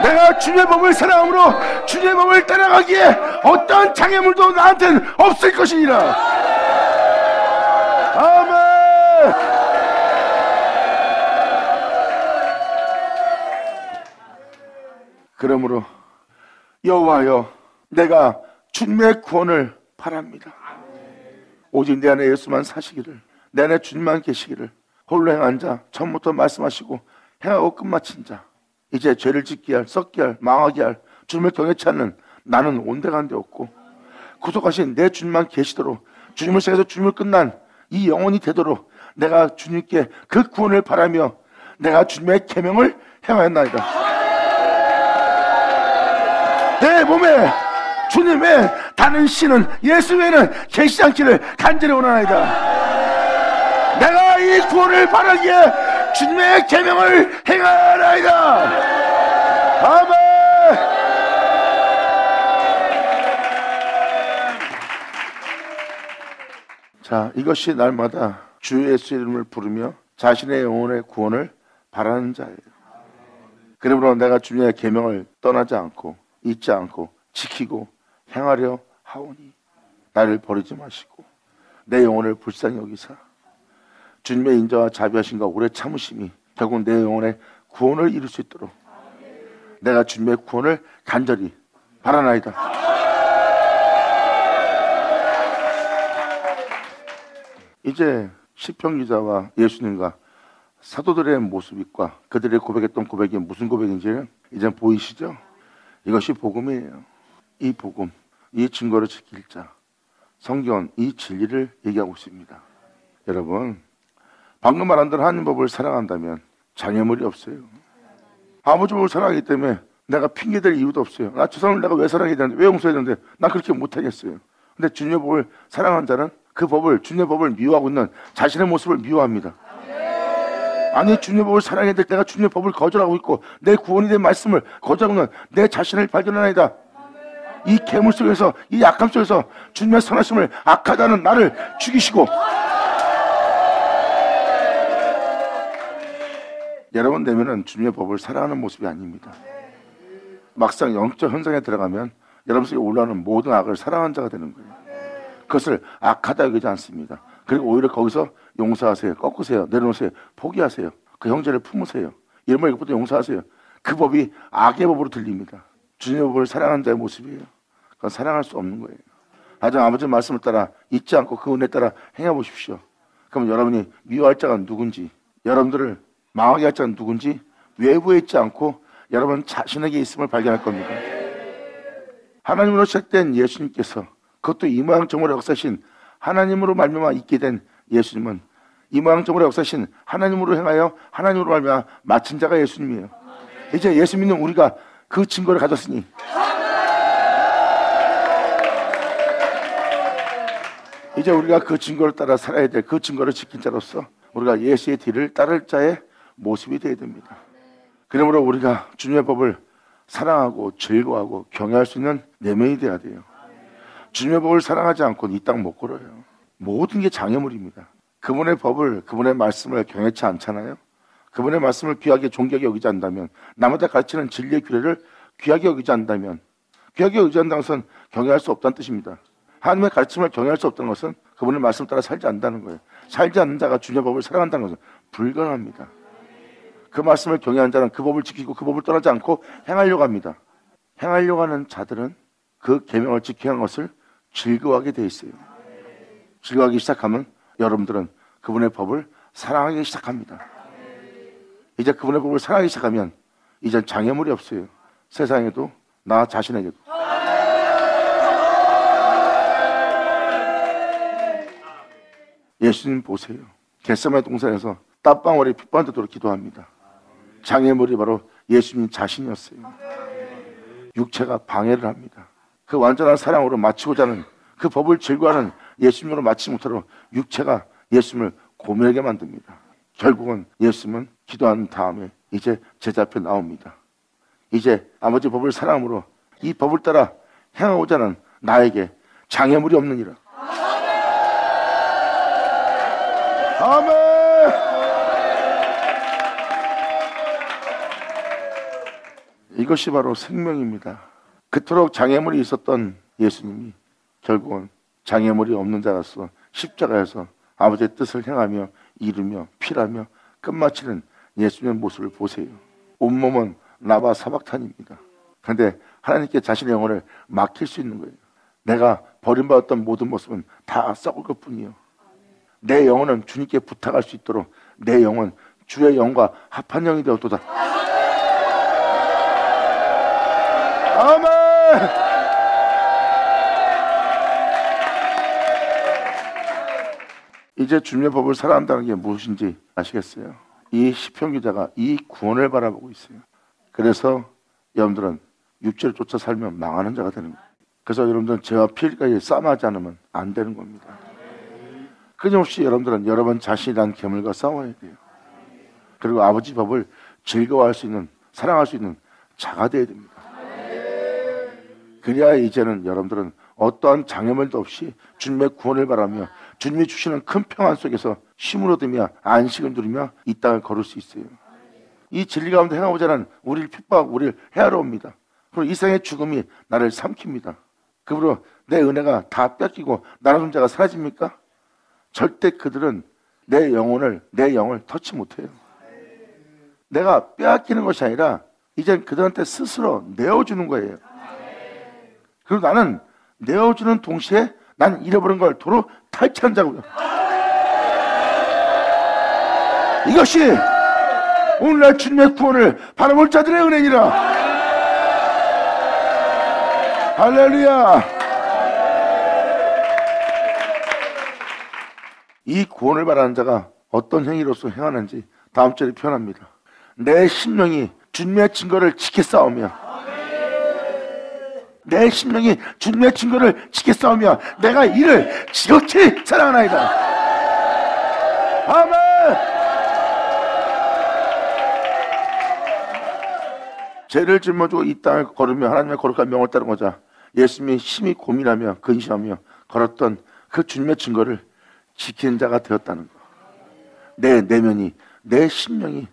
내가 주님의 법을 사랑함으로 주님의 법을 따라가기에 어떤 장애물도 나한테는 없을 것이니라. 아멘. 그러므로 여호와여, 내가 주님의 구원을 바랍니다. 오직 내 안에 예수만 사시기를, 내 안에 주님만 계시기를, 홀로 행한 자, 처음부터 말씀하시고 행하고 끝마친 자, 이제 죄를 짓게 할, 썩게 할, 망하게 할 주님을 경외치 않는 나는 온데간데 없고, 구속하신 내 주님만 계시도록, 주님을 생해서 주님을 끝난 이 영혼이 되도록 내가 주님께 그 구원을 바라며 내가 주님의 계명을 행하였나이다. 내 몸에 주님의 다른 신은 예수 외에는 계시지 않기를 간절히 원하나이다. 내가 이 구원을 바라기에 주님의 계명을 행하나이다. 아멘. 자, 이것이 날마다 주 예수의 이름을 부르며 자신의 영혼의 구원을 바라는 자예요. 그러므로 내가 주님의 계명을 떠나지 않고 잊지 않고 지키고 행하려 하오니 나를 버리지 마시고 내 영혼을 불쌍히 여기사 주님의 인자와 자비하심과 오래 참으심이 결국 내 영혼의 구원을 이룰 수 있도록 내가 주님의 구원을 간절히 바라나이다. 이제 시편 기자와 예수님과 사도들의 모습과 그들의 고백했던 고백이 무슨 고백인지는 이제 보이시죠? 이것이 복음이에요. 이 복음, 이 증거를 지킬 자, 성경 이 진리를 얘기하고 있습니다. 여러분, 방금 말한 대로 하나님 법을 사랑한다면 장애물이 없어요. 아버지 법을 사랑하기 때문에 내가 핑계댈 이유도 없어요. 나 저 사람을 내가 왜 사랑해야 되는데, 왜 용서해야 되는데 난 그렇게 못하겠어요. 근데 주님의 법을 사랑하는 자는 그 법을, 주님의 법을 미워하고 있는 자신의 모습을 미워합니다. 아니, 주님의 법을 사랑해야 될 내가 주님의 법을 거절하고 있고 내 구원이 된 말씀을 거절하고 있는 내 자신을 발견하나이다. 이 괴물 속에서, 이 약함 속에서 주님의 선하심을 악하다는 나를 죽이시고, 여러분 되면은 주님의 법을 사랑하는 모습이 아닙니다. 막상 영적 현상에 들어가면 여러분 속에 올라오는 모든 악을 사랑하는 자가 되는 거예요. 그것을 악하다 여기지 않습니다. 그리고 오히려 거기서 용서하세요, 꺾으세요, 내려놓으세요, 포기하세요, 그 형제를 품으세요, 이런 것부터 용서하세요. 그 법이 악의 법으로 들립니다. 주님의 법을 사랑하는 자의 모습이에요. 그건 사랑할 수 없는 거예요. 하지만 아버지 말씀을 따라 잊지 않고 그 은혜 따라 행해 보십시오. 그러면 여러분이 미워할 자가 누군지, 여러분들을 망하게 할 자가 누군지 외부에 있지 않고 여러분 자신에게 있음을 발견할 겁니다. 하나님으로 시작된 예수님께서, 그것도 이 모양 저모양 역사신 하나님으로 말미암아 있게 된 예수님은 이 모양 저모양 역사신 하나님으로 행하여 하나님으로 말미암아 마친 자가 예수님이에요. 이제 예수 믿는 우리가 그 증거를 가졌으니 이제 우리가 그 증거를 따라 살아야 될, 그 증거를 지킨 자로서 우리가 예수의 뒤를 따를 자의 모습이 되어야 됩니다. 그러므로 우리가 주님의 법을 사랑하고 즐거워하고 경외할 수 있는 내면이 되어야 돼요. 주님의 법을 사랑하지 않고는 이 땅 못 걸어요. 모든 게 장애물입니다. 그분의 법을, 그분의 말씀을 경외치 않잖아요. 그분의 말씀을 귀하게 존귀하게 여기지 않는다면, 남한테 가르치는 진리의 규례를 귀하게 여기지 않는다면, 귀하게 여기지 않는다는 것은 경외할 수 없다는 뜻입니다. 하나님의 가르침을 경외할 수 없다는 것은 그분의 말씀을 따라 살지 않는다는 거예요. 살지 않는 자가 주님의 법을 사랑한다는 것은 불가능합니다. 그 말씀을 경외한 자는 그 법을 지키고 그 법을 떠나지 않고 행하려고 합니다. 행하려고 하는 자들은 그 계명을 지키는 것을 즐거워하게 돼 있어요. 즐거워하기 시작하면 여러분들은 그분의 법을 사랑하기 시작합니다. 이제 그분의 법을 사랑하기 시작하면 이제 장애물이 없어요. 세상에도 나 자신에게도. 예수님 보세요. 겟세마네 동산에서 땀방울이 핏방울이 기도합니다. 장애물이 바로 예수님 자신이었어요. 육체가 방해를 합니다. 그 완전한 사랑으로 마치고자 하는, 그 법을 즐거워하는 예수님으로 마치지 못하도록 육체가 예수님을 고민하게 만듭니다. 결국은 예수님은 기도한 다음에 이제 제자 앞에 나옵니다. 이제 아버지 법을 사랑함으로 이 법을 따라 행하고자 하는 나에게 장애물이 없느니라. 아멘. 이것이 바로 생명입니다. 그토록 장애물이 있었던 예수님이 결국은 장애물이 없는 자로서 십자가에서 아버지의 뜻을 행하며 이루며 필하며 끝마치는 예수님의 모습을 보세요. 온몸은 라바 사박탄입니다. 그런데 하나님께 자신의 영혼을 맡길 수 있는 거예요. 내가 버림받았던 모든 모습은 다 썩을 것뿐이요, 내 영혼은 주님께 부탁할 수 있도록 내 영혼 주의 영과 합한 영이 되었도다. 아멘. 이제 주님의 법을 살아간다는 게 무엇인지 아시겠어요? 이 시편 기자가 이 구원을 바라보고 있어요. 그래서 여러분들은 육체를 쫓아 살면 망하는 자가 되는 거예요. 그래서 여러분들은 죄와 피해까지 싸움하지 않으면 안 되는 겁니다. 끊임없이 여러분들은 여러분 자신이란 괴물과 싸워야 돼요. 그리고 아버지 법을 즐거워할 수 있는, 사랑할 수 있는 자가 되어야 됩니다. 그래야 이제는 여러분들은 어떠한 장애물도 없이 주님의 구원을 바라며 주님이 주시는 큰 평안 속에서 힘을 얻으며 안식을 누리며 이 땅을 걸을 수 있어요. 이 진리 가운데 행하고자 하는 우리를 핍박하고 우리를 헤아려 옵니다. 그리고 이 세상의 죽음이 나를 삼킵니다. 그러므로 내 은혜가 다 뺏기고 나의 존재가 사라집니까? 절대 그들은 내 영을 터치 못해요. 내가 빼앗기는 것이 아니라 이젠 그들한테 스스로 내어주는 거예요. 그리고 나는 내어주는 동시에 난 잃어버린 걸 도로 탈취한 자고요. 이것이 오늘날 주님의 구원을 바라볼 자들의 은혜니라. 할렐루야. 이 구원을 바라는 자가 어떤 행위로서 행하는지 다음 절에 표현합니다. 내 심령이 주님의 증거를 지켜 싸우며, 내 심령이 주님의 증거를 지켜 싸우며 내가 이를 지극히 사랑하나이다. 아멘. 죄를 짊어지고 이 땅을 걸으며 하나님의 거룩한 명을 따르고자 예수님이 심히 고민하며 근심하며 걸었던 그 주님의 증거를 지키는 자가 되었다는 것. 내 내면이, 내 심령이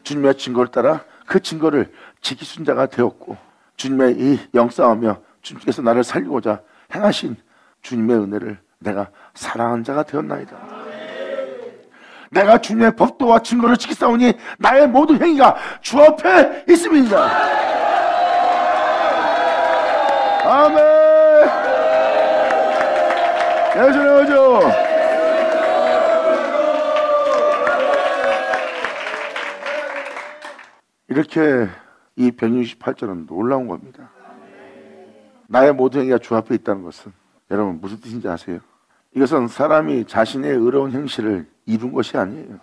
주님의 증거를 따라 그 증거를 지키는 자가 되었고, 주님의 이 영싸우며 주님께서 나를 살리고자 행하신 주님의 은혜를 내가 사랑한 자가 되었나이다. 내가 주님의 법도와 증거를 지키사오니 나의 모든 행위가 주 앞에 있습니다. 아멘. 예수님 오죠. 이렇게 이 168절은 놀라운 겁니다. 나의 모든 행위가 주 앞에 있다는 것은 여러분 무슨 뜻인지 아세요? 이것은 사람이 자신의 의로운 행실을 이룬 것이 아니에요.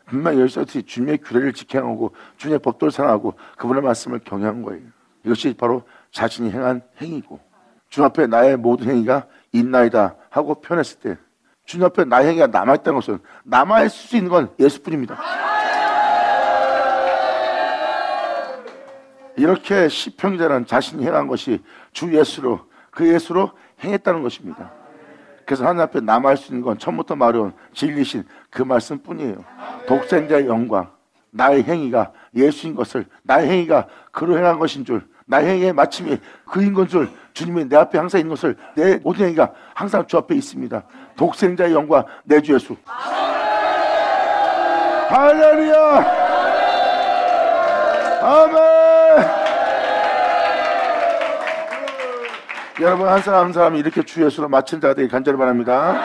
분명히 열쇠같이 주님의 규례를 지켜하고 주님의 법도를 사랑하고 그분의 말씀을 경외한 거예요. 이것이 바로 자신이 행한 행위고, 주 앞에 나의 모든 행위가 있나이다 하고 표현했을 때 주님 앞에 나의 행위가 남아있다는 것은 남아있을 수 있는 건 예수뿐입니다. 이렇게 시편기자는 자신이 행한 것이 주 예수로, 그 예수로 행했다는 것입니다. 그래서 하나님 앞에 남아할 수 있는 건 처음부터 말해온 진리신 그 말씀뿐이에요. 독생자의 영광, 나의 행위가 예수인 것을, 나의 행위가 그로 행한 것인 줄, 나의 행위의 마침이 그인 건 줄, 주님이 내 앞에 항상 있는 것을, 내 모든 행위가 항상 주 앞에 있습니다. 독생자의 영광, 내 주 예수. 할렐루야. 아멘. 여러분 한 사람 한 사람이 이렇게 주 예수로 마친 자가 되길 간절히 바랍니다.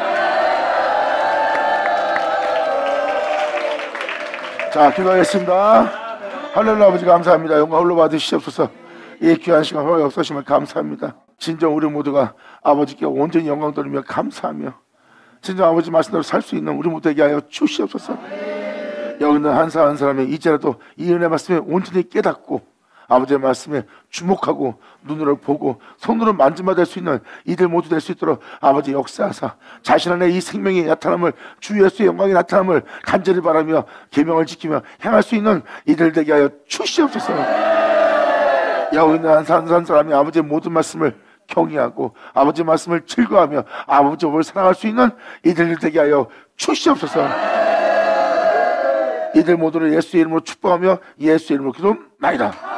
자, 기도하겠습니다. 할렐루야. 아버지 감사합니다. 영광 홀로 받으시옵소서. 이 귀한 시간 허락 없으시면 감사합니다. 진정 우리 모두가 아버지께 온전히 영광 돌리며 감사하며 진정 아버지 말씀대로 살 수 있는 우리 모두에게 하여 주시옵소서. 여기 있는 한 사람 한 사람이 이제라도 이 은혜 말씀에 온전히 깨닫고 아버지의 말씀에 주목하고 눈으로 보고 손으로 만지마 될 수 있는 이들 모두 될 수 있도록 아버지 역사하사 자신 안에 이 생명이 나타남을, 주 예수의 영광이 나타남을 간절히 바라며 계명을 지키며 행할 수 있는 이들 되게 하여 주시옵소서. 여기 있는 한 사람이 아버지의 모든 말씀을 경외하고 아버지의 말씀을 즐거워하며 아버지의 법을 사랑할 수 있는 이들 되게 하여 주시옵소서. 이들 모두를 예수의 이름으로 축복하며 예수의 이름으로 기도합니다.